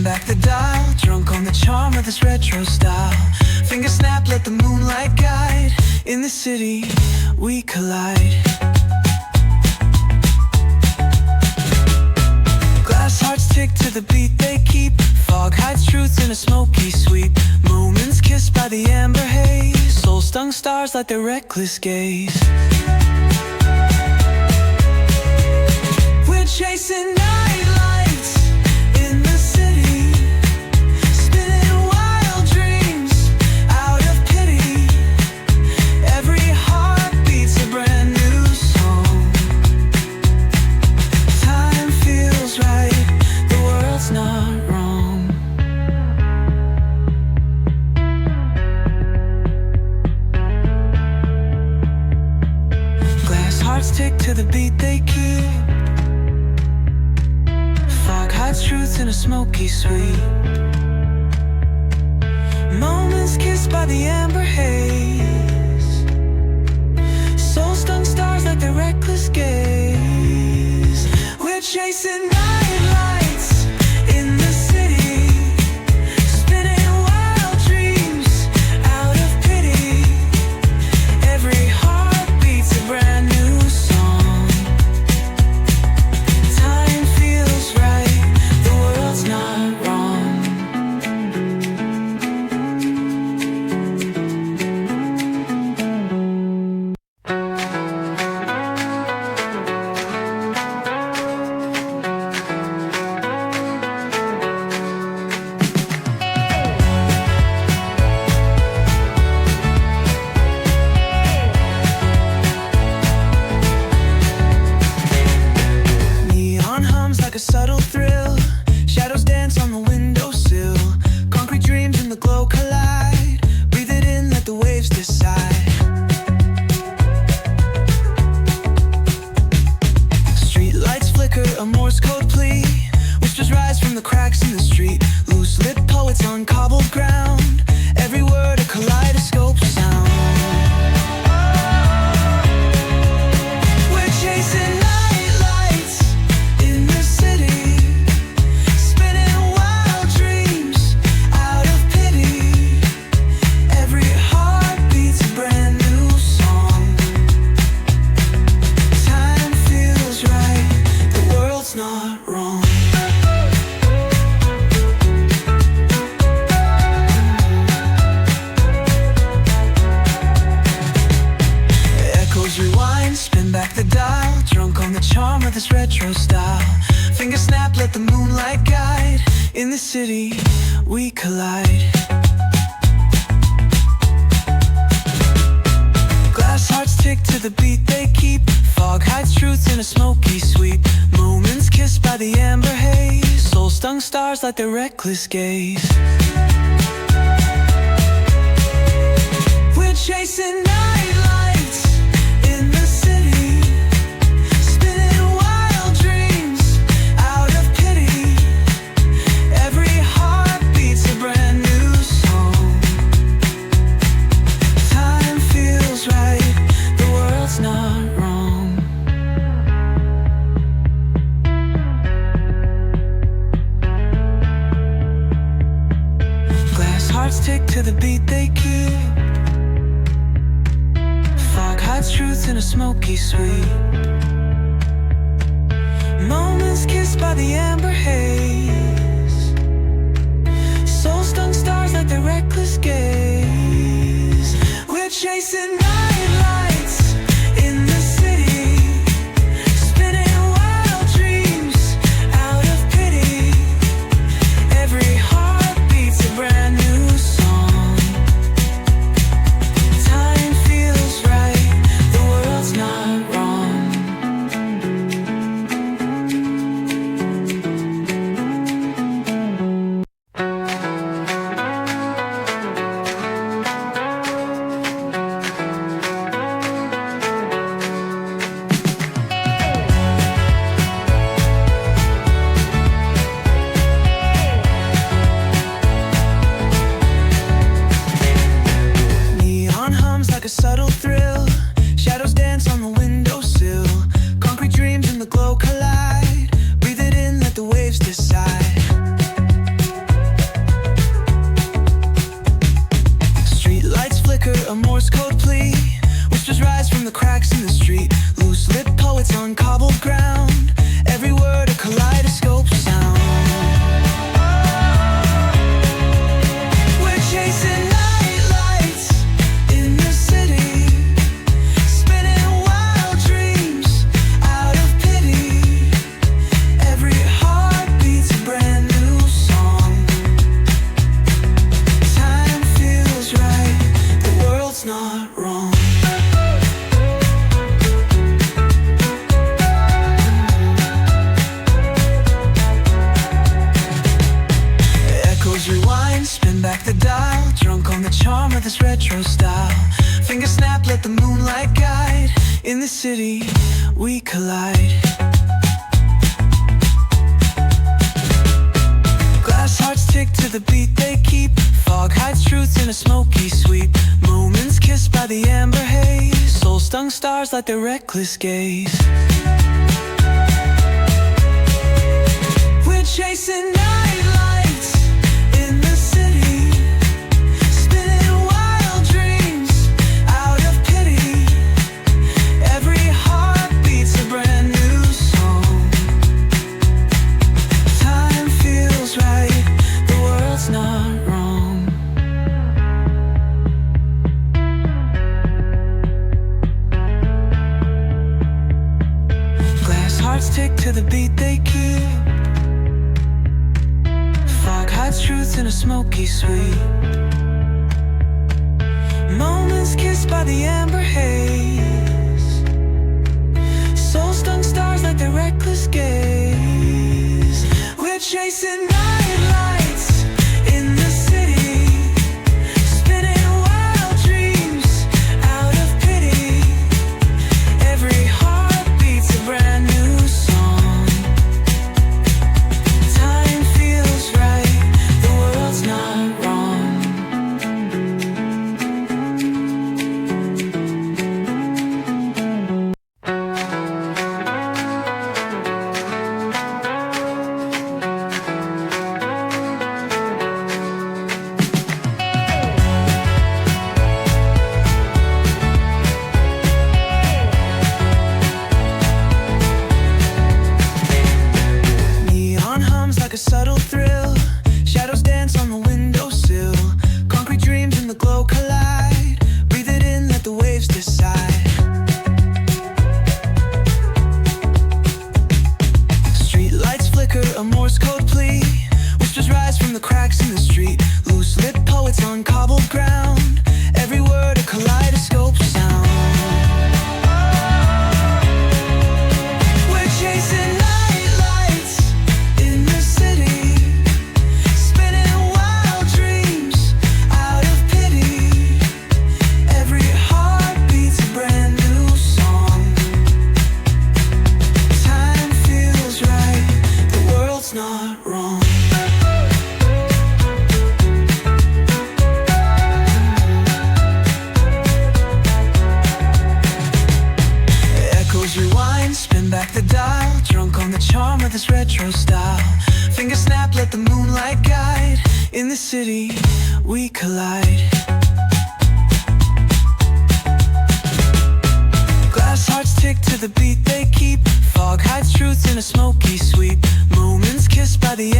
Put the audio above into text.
back the dial, drunk on the charm of this retro style. Finger snap, let the moonlight guide. In the city, we collide. Glass hearts tick to the beat they keep. Fog hides truth in a smoky sweep. Moments kissed by the amber haze. Soul-stung stars light their reckless gaze. We're chasing night lights in the city, spinning wild dreams out of pity. Every heart beats a brand new song. Time feels right, the world's not wrong. Glass hearts tick to the beat they keep. Fog hides truth in a smoky sweep. Moments kissed by the amber haze. Soul-stung stars like their reckless gaze. We're chasing night lights in the city, spinning wild dreams out of pity. Every heart beats a brand new song. Time feels right, the world's not wrong. Neon hums like a subtle thrill. Shadows dance on the windowsill. Concrete dreams in the glow collide. Breathe it in, let the waves decide. Street lights flicker, a Morse code plea. Whispers rise from the cracks in the street. Loose lit poets on cobbled ground. Every word a kaleidoscope sound. We're chasing night lights in the city, spinning wild dreams out of pity. Every heart beats a brand new song. Time feels right, the world's not wrong. Echoes rewind, spin back the dial, drunk on the charm of this retro style. Finger snap, let the moonlight guide. In the city, we collide. Glass hearts tick to the beat they keep. Fog hides truth in a smoky sweep. Moments kissed by the amber haze. Soul-stung stars light their reckless gaze. We're chasing night lights in the city, spinning wild dreams out of pity. Every heart beats a brand new song. Time feels right, the world's not wrong. Glass hearts tick to the beat they keep. Fog hides truth in a smoky sweep. Moments kissed by the amber haze. Soul-stung stars like their reckless gaze. We're chasing night lights in the city, spinning wild dreams out of pity. Every heart beats a brand new song. Time feels right, the world's not wrong. city we collide. Glass hearts tick to the beat they keep. Fog hides truth in a smoky sweep. Moments kissed by the amber haze. Soul-stung stars light their reckless gaze. We're chasing night lights in the city, spinning wild dreams out of pity. Every heart beats a brand new song. Time feels right, the world's not wrong. Glass hearts tick to the beat they keep. Fog hides truth in a smoky sweep. Moments kissed by the amber haze. Soul-stung stars like their reckless gaze. We're chasing night lights in the city, spinning wild dreams out of pity. Every heart beats a brand new song. Time feels right, the world's not wrong. Neon hums like a subtle thrill. Shadows dance on the windowsill. Concrete dreams in the glow collide. Breathe it in, let the waves decide. Street lights flicker, a Morse code plea. Whispers rise from the cracks in the street. Loose lit poets on cobbled ground. Every word a kaleidoscope sound. We're chasing night lights in the city, spinning wild dreams out of pity. Every heart beats a brand new song. Time feels right, the world's not wrong. Echoes rewind, spin back the dial. Drunk on the charm of this retro style. Finger snap, let the moonlight guide. In the city we collide. Glass hearts tick to the beat they keep. Fog hides truth in a smoky sweep. Moments kissed by the